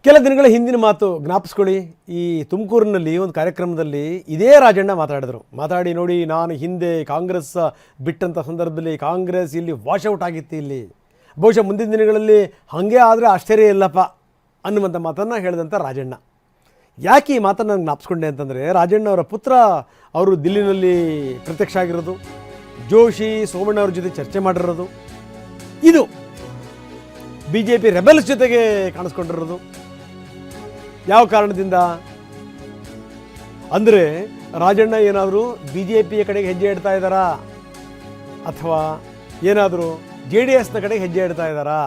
ಕೆಲ ದಿನಗಳ ಹಿಂದಿನ ಮಾತು ಜ್ಞಾಪಿಸ್ಕೊಳ್ಳಿ. ಈ ತುಮಕೂರಿನಲ್ಲಿ ಒಂದು ಕಾರ್ಯಕ್ರಮದಲ್ಲಿ ಇದೇ ರಾಜಣ್ಣ ಮಾತಾಡಿ ನೋಡಿ, ನಾನು ಹಿಂದೆ ಕಾಂಗ್ರೆಸ್ ಬಿಟ್ಟಂಥ ಸಂದರ್ಭದಲ್ಲಿ ಕಾಂಗ್ರೆಸ್ ಇಲ್ಲಿ ವಾಶೌಟ್ ಆಗಿತ್ತು, ಇಲ್ಲಿ ಬಹುಶಃ ಮುಂದಿನ ದಿನಗಳಲ್ಲಿ ಹಾಗೆ ಆದರೆ ಆಶ್ಚರ್ಯ ಇಲ್ಲಪ್ಪ ಅನ್ನುವಂಥ ಮಾತನ್ನು ಹೇಳಿದಂಥ ರಾಜಣ್ಣ. ಯಾಕೆ ಈ ಮಾತನ್ನು ನಾನು ಜ್ಞಾಪಿಸ್ಕೊಂಡೆ ಅಂತಂದರೆ, ರಾಜಣ್ಣ ಅವರ ಪುತ್ರ ಅವರು ದಿಲ್ಲಿನಲ್ಲಿ ಪ್ರತ್ಯಕ್ಷ ಆಗಿರೋದು, ಜೋಶಿ ಸೋಮಣ್ಣ ಅವ್ರ ಜೊತೆ ಚರ್ಚೆ ಮಾಡಿರೋದು, ಇದು BJP ರೆಬೆಲ್ಸ್ ಜೊತೆಗೆ ಕಾಣಿಸ್ಕೊಂಡಿರೋದು. ಯಾವ ಕಾರಣದಿಂದ ಅಂದರೆ, ರಾಜಣ್ಣ ಏನಾದರೂ BJPಯ ಕಡೆಗೆ ಹೆಜ್ಜೆ ಇಡ್ತಾ ಇದ್ದಾರಾ ಅಥವಾ ಏನಾದರೂ JDSನ ಕಡೆಗೆ ಹೆಜ್ಜೆ ಇಡ್ತಾ ಇದ್ದಾರಾ?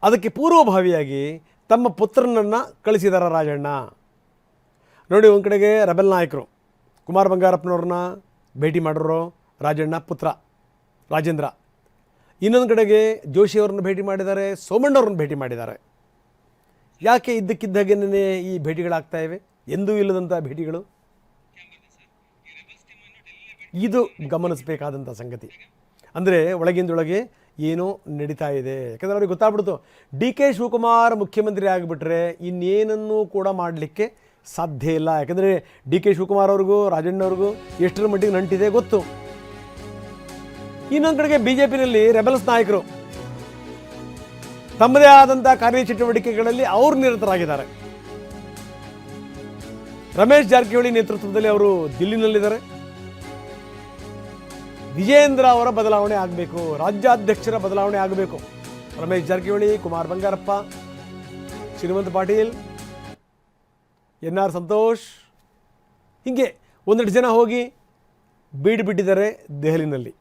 ಅದಕ್ಕೆ ಪೂರ್ವಭಾವಿಯಾಗಿ ತಮ್ಮ ಪುತ್ರನನ್ನು ಕಳಿಸಿದಾರ ರಾಜಣ್ಣ. ನೋಡಿ, ಒಂದು ಕಡೆಗೆ ರೆಬೆಲ್ ನಾಯಕರು ಕುಮಾರ್ ಬಂಗಾರಪ್ಪನವ್ರನ್ನ ಭೇಟಿ ಮಾಡಿರೋ ರಾಜಣ್ಣ ಪುತ್ರ ರಾಜೇಂದ್ರ, ಇನ್ನೊಂದು ಕಡೆಗೆ ಜೋಶಿಯವ್ರನ್ನ ಭೇಟಿ ಮಾಡಿದ್ದಾರೆ, ಸೋಮಣ್ಣವ್ರನ್ನ ಭೇಟಿ ಮಾಡಿದ್ದಾರೆ. ಯಾಕೆ ಇದ್ದಕ್ಕಿದ್ದಾಗೇನೆ ಈ ಭೇಟಿಗಳಾಗ್ತಾ ಇವೆ, ಎಂದೂ ಇಲ್ಲದಂಥ ಭೇಟಿಗಳು? ಇದು ಗಮನಿಸಬೇಕಾದಂಥ ಸಂಗತಿ. ಅಂದರೆ ಒಳಗಿಂದೊಳಗೆ ಏನೋ ನಡೀತಾ ಇದೆ. ಯಾಕಂದರೆ ಅವ್ರಿಗೆ ಗೊತ್ತಾಗ್ಬಿಡ್ತು, DK ಶಿವಕುಮಾರ್ ಮುಖ್ಯಮಂತ್ರಿ ಆಗಿಬಿಟ್ರೆ ಇನ್ನೇನನ್ನೂ ಕೂಡ ಮಾಡಲಿಕ್ಕೆ ಸಾಧ್ಯ ಇಲ್ಲ. ಯಾಕಂದರೆ DK ಶಿವಕುಮಾರ್ ಅವ್ರಿಗೂ ರಾಜಣ್ಣವ್ರಿಗೂ ಎಷ್ಟರ ಮಟ್ಟಿಗೆ ನಂಟಿದೆ ಗೊತ್ತು. ಇನ್ನೊಂದು ಕಡೆಗೆ BJPನಲ್ಲಿ ರೆಬೆಲ್ಸ್ ನಾಯಕರು ತಮ್ಮದೇ ಆದಂಥ ಕಾರ್ಯಚಟುವಟಿಕೆಗಳಲ್ಲಿ ಅವರು ನಿರತರಾಗಿದ್ದಾರೆ. ರಮೇಶ್ ಜಾರಕಿಹೊಳಿ ನೇತೃತ್ವದಲ್ಲಿ ಅವರು ದಿಲ್ಲಿನಲ್ಲಿದ್ದಾರೆ. ವಿಜೇಂದ್ರ ಅವರ ಬದಲಾವಣೆ ಆಗಬೇಕು, ರಾಜ್ಯಾಧ್ಯಕ್ಷರ ಬದಲಾವಣೆ ಆಗಬೇಕು. ರಮೇಶ್ ಜಾರಕಿಹೊಳಿ, ಕುಮಾರ್ ಬಂಗಾರಪ್ಪ, ಶ್ರೀಮಂತ್ ಪಾಟೀಲ್, NR ಸಂತೋಷ್, ಹೀಗೆ ಒಂದೆರಡು ಜನ ಹೋಗಿ ಬೀಡುಬಿಟ್ಟಿದ್ದಾರೆ ದೆಹಲಿನಲ್ಲಿ.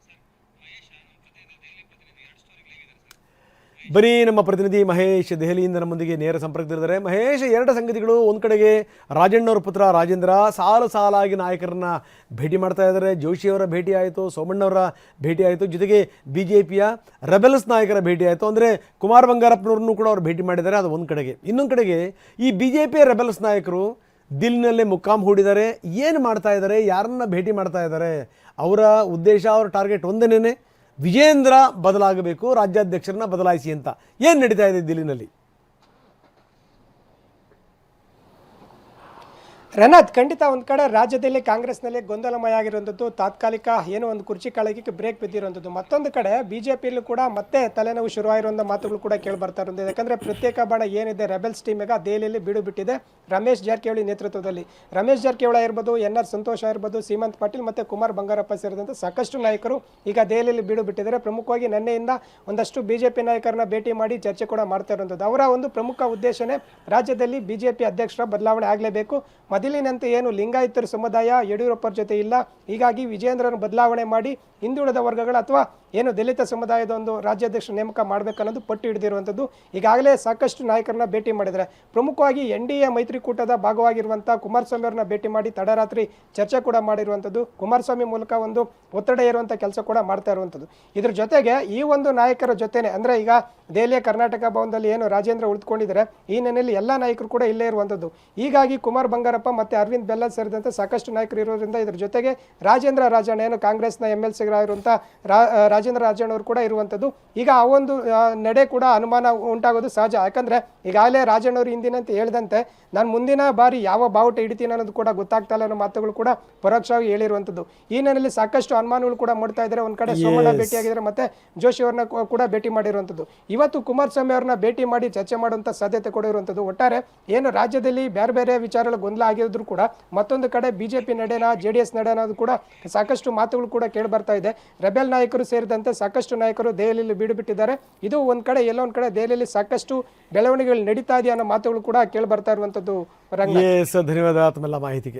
ಬರೀ ನಮ್ಮ ಪ್ರತಿನಿಧಿ ಮಹೇಶ್ ದೆಹಲಿಯಿಂದ ನಮ್ಮೊಂದಿಗೆ ನೇರ ಸಂಪರ್ಕದಲ್ಲಿದ್ದಾರೆ. ಮಹೇಶ್, ಎರಡು ಸಂಗತಿಗಳು. ಒಂದು ಕಡೆಗೆ ರಾಜಣ್ಣವ್ರ ಪುತ್ರ ರಾಜೇಂದ್ರ ಸಾಲಾಗಿ ನಾಯಕರನ್ನ ಭೇಟಿ ಮಾಡ್ತಾ ಇದ್ದಾರೆ. ಜೋಶಿಯವರ ಭೇಟಿ ಆಯಿತು, ಸೋಮಣ್ಣವರ ಭೇಟಿ ಆಯಿತು, ಜೊತೆಗೆ BJPಯ ರೆಬೆಲ್ಸ್ ನಾಯಕರ ಭೇಟಿ ಆಯಿತು. ಅಂದರೆ ಕುಮಾರ್ ಬಂಗಾರಪ್ಪನವ್ರನ್ನೂ ಕೂಡ ಅವರು ಭೇಟಿ ಮಾಡಿದ್ದಾರೆ. ಅದು ಒಂದು ಕಡೆಗೆ. ಇನ್ನೊಂದು ಕಡೆಗೆ ಈ BJP ರೆಬೆಲ್ಸ್ ನಾಯಕರು ದಿಲ್ಲಿನಲ್ಲೇ ಮುಕ್ಕಾಂ ಹೂಡಿದ್ದಾರೆ. ಏನು ಮಾಡ್ತಾ ಇದ್ದಾರೆ, ಯಾರನ್ನ ಭೇಟಿ ಮಾಡ್ತಾ ಇದ್ದಾರೆ? ಅವರ ಉದ್ದೇಶ, ಅವರ ಟಾರ್ಗೆಟ್ ಒಂದೇನೇ, ವಿಜೇಂದ್ರ ಬದಲಾಗಬೇಕು, ರಾಜ್ಯಾಧ್ಯಕ್ಷರನ್ನ ಬದಲಾಯಿಸಿ ಅಂತ. ಏನು ನಡೀತಾ ಇದೆ ದಿಲ್ಲಿನಲ್ಲಿ? ರಣತ್, ಖಂಡಿತ ಒಂದು ಕಡೆ ರಾಜ್ಯದಲ್ಲಿ ಕಾಂಗ್ರೆಸ್ನಲ್ಲಿ ಗೊಂದಲಮಯ ಆಗಿರುವಂಥದ್ದು, ತಾತ್ಕಾಲಿಕ ಏನೋ ಒಂದು ಕುರ್ಚಿ ಕಾಳಗಕ್ಕೆ ಬ್ರೇಕ್ ಬಿದ್ದಿರುವಂಥದ್ದು. ಮತ್ತೊಂದು ಕಡೆ BJPಯಲ್ಲೂ ಕೂಡ ಮತ್ತೆ ತಲೆನೋವು ಶುರುವಾಗಿರುವಂಥ ಮಾತುಗಳು ಕೂಡ ಕೇಳಿ ಬರ್ತಾ ಇರೋದು. ಯಾಕಂದರೆ ಪ್ರತ್ಯೇಕ ಬಣ ಏನಿದೆ ರೆಬೆಲ್ಸ್ ಟೀಮ್ ಈಗ ದೆಹಲಿಯಲ್ಲಿ ಬೀಡು ಬಿಟ್ಟಿದೆ ರಮೇಶ್ ಜಾರಕಿಹೊಳಿ ನೇತೃತ್ವದಲ್ಲಿ. ರಮೇಶ್ ಜಾರಕಿಹೊಳಿ ಆಗಿರ್ಬೋದು, NR ಸಂತೋಷ್ ಆಗಿರ್ಬೋದು, ಶ್ರೀಮಂತ್ ಪಾಟೀಲ್ ಮತ್ತು ಕುಮಾರ್ ಬಂಗಾರಪ್ಪ ಸೇರಿದಂತೆ ಸಾಕಷ್ಟು ನಾಯಕರು ಈಗ ದೆಹಲಿಯಲ್ಲಿ ಬೀಡು ಬಿಟ್ಟಿದ್ದಾರೆ. ಪ್ರಮುಖವಾಗಿ ನಿನ್ನೆಯಿಂದ ಒಂದಷ್ಟು BJP ನಾಯಕರನ್ನ ಭೇಟಿ ಮಾಡಿ ಚರ್ಚೆ ಕೂಡ ಮಾಡ್ತಾ ಇರುವಂಥದ್ದು. ಅವರ ಒಂದು ಪ್ರಮುಖ ಉದ್ದೇಶನೇ ರಾಜ್ಯದಲ್ಲಿ BJP ಅಧ್ಯಕ್ಷರ ಬದಲಾವಣೆ ಆಗಲೇಬೇಕು. ಮೊದಲಿನಂತೆ ಏನು ಲಿಂಗಾಯತರ ಸಮುದಾಯ ಯಡಿಯೂರಪ್ಪರ ಜೊತೆ ಇಲ್ಲ, ಹೀಗಾಗಿ ವಿಜೇಂದ್ರನ ಬದಲಾವಣೆ ಮಾಡಿ ಹಿಂದುಳಿದ ವರ್ಗಗಳ ಅಥವಾ ಏನು ದಲಿತ ಸಮುದಾಯದ ಒಂದು ರಾಜ್ಯಾಧ್ಯಕ್ಷ ನೇಮಕ ಮಾಡಬೇಕನ್ನೋದು ಪಟ್ಟು ಹಿಡಿದಿರುವಂಥದ್ದು. ಈಗಾಗಲೇ ಸಾಕಷ್ಟು ನಾಯಕರನ್ನ ಭೇಟಿ ಮಾಡಿದ್ದಾರೆ. ಪ್ರಮುಖವಾಗಿ NDA ಮೈತ್ರಿಕೂಟದ ಭಾಗವಾಗಿರುವಂಥ ಕುಮಾರಸ್ವಾಮಿ ಅವರನ್ನ ಭೇಟಿ ಮಾಡಿ ತಡರಾತ್ರಿ ಚರ್ಚೆ ಕೂಡ ಮಾಡಿರುವಂಥದ್ದು. ಕುಮಾರಸ್ವಾಮಿ ಮೂಲಕ ಒಂದು ಒತ್ತಡ ಏರುವಂಥ ಕೆಲಸ ಕೂಡ ಮಾಡ್ತಾ ಇರುವಂಥದ್ದು. ಇದ್ರ ಜೊತೆಗೆ ಈ ಒಂದು ನಾಯಕರ ಜೊತೆನೆ, ಅಂದರೆ ಈಗ ದೆಹಲಿಯ ಕರ್ನಾಟಕ ಭವನದಲ್ಲಿ ಏನು ರಾಜೇಂದ್ರ ಉಳಿದುಕೊಂಡಿದ್ದಾರೆ, ಈ ನೆಲೆಯಲ್ಲಿ ಎಲ್ಲ ನಾಯಕರು ಕೂಡ ಇಲ್ಲೇ ಇರುವಂಥದ್ದು. ಹೀಗಾಗಿ ಕುಮಾರ್ ಬಂಗಾರಪ್ಪ ಮತ್ತು ಅರವಿಂದ್ ಬೆಲ್ಲದ್ ಸೇರಿದಂತೆ ಸಾಕಷ್ಟು ನಾಯಕರು ಇರೋದ್ರಿಂದ ಇದ್ರ ಜೊತೆಗೆ ರಾಜೇಂದ್ರ ರಾಜಣ್ಣ ಏನು ಕಾಂಗ್ರೆಸ್ನ MLC ಆಗಿರುವಂಥ ರಾಜೇಂದ್ರ ರಾಜಣ್ಣ ಅವರು ಕೂಡ ಇರುವಂಥದ್ದು. ಈಗ ಆ ಒಂದು ನಡೆ ಕೂಡ ಅನುಮಾನ ಉಂಟಾಗೋದು ಸಹಜ. ಯಾಕಂದರೆ ಈಗಾಗಲೇ ರಾಜಣ್ಣವರು ಹಿಂದಿನಂತೆ ಹೇಳಿದಂತೆ ನಾನು ಮುಂದಿನ ಬಾರಿ ಯಾವ ಬಾವುಟ ಹಿಡಿತೀನಿ ಅನ್ನೋದು ಕೂಡ ಗೊತ್ತಾಗ್ತಾ ಇಲ್ಲ ಅನ್ನೋ ಮಾತುಗಳು ಕೂಡ ಪರೋಕ್ಷವಾಗಿ ಹೇಳಿರುವಂಥದ್ದು. ಈ ನೆಲೆಯಲ್ಲಿ ಸಾಕಷ್ಟು ಅನುಮಾನಗಳು ಕೂಡ ಮಾಡ್ತಾ ಇದ್ದಾರೆ. ಒಂದು ಕಡೆ ಸೋಮಣ್ಣ ಭೇಟಿಯಾಗಿದ್ದಾರೆ, ಮತ್ತೆ ಜೋಶಿ ಅವ್ರನ್ನ ಕೂಡ ಭೇಟಿ ಮಾಡಿರುವಂಥದ್ದು. ಇವತ್ತು ಕುಮಾರಸ್ವಾಮಿ ಅವ್ರನ್ನ ಭೇಟಿ ಮಾಡಿ ಚರ್ಚೆ ಮಾಡುವಂಥ ಸಾಧ್ಯತೆ ಕೂಡ ಇರುವಂಥದ್ದು. ಒಟ್ಟಾರೆ ಏನು ರಾಜ್ಯದಲ್ಲಿ ಬೇರೆ ಬೇರೆ ವಿಚಾರಗಳು ಗೊಂದಲ ಆಗಿದ್ರು ಕೂಡ ಮತ್ತೊಂದು ಕಡೆ BJP ನಡೆನ JDS ನಡೆನ ಕೂಡ ಸಾಕಷ್ಟು ಮಾತುಗಳು ಕೂಡ ಕೇಳಿ ಬರ್ತಾ ಇದೆ. ರೆಬೆಲ್ ನಾಯಕರು ಸೇರಿದಂತೆ ಸಾಕಷ್ಟು ನಾಯಕರು ದೆಹಲಿಯಲ್ಲಿ ಬೀಡು ಬಿಟ್ಟಿದ್ದಾರೆ. ಇದು ಒಂದ್ ಕಡೆ ಎಲ್ಲೋ ಒಂದ್ ಕಡೆ ದೆಹಲಿಯಲ್ಲಿ ಸಾಕಷ್ಟು ಬೆಳವಣಿಗೆಗಳು ನಡೀತಾ ಇದೆ ಅನ್ನೋ ಮಾತುಗಳು ಕೂಡ ಕೇಳಿ ಬರ್ತಾ ಇರುವಂತದ್ದು. ಧನ್ಯವಾದ ತಮ್ಮೆಲ್ಲ ಮಾಹಿತಿಗೆ.